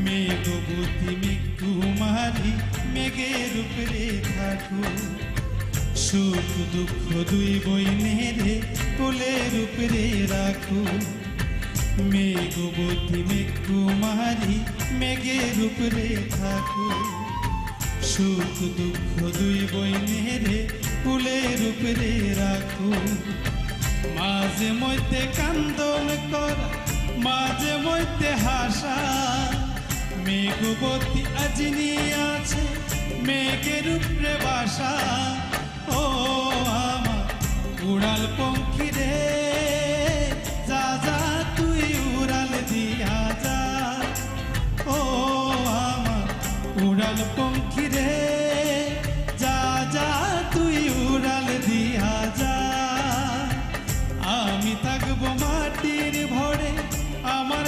মেঘবতী মেঘকুমারী মেঘের উপরে থাকো, সুখ দুঃখ দুই বইনেরে কোলের উপরে রাখো। মেঘবতী মেঘকুমারী মেঘের উপরে থাকো, সুখ দুঃখ দুই বইনেরে কোলের উপরে রাখো। মাঝে মধ্যে কান্দন করা, মাঝে মধ্যে হাসা, মেঘবতী আজনি আছে মেঘের উপরে বাসা। ও আমার উড়াল পঙ্খী রে, যা যা তুই উড়াল দিয়া যা। ও আমার উড়াল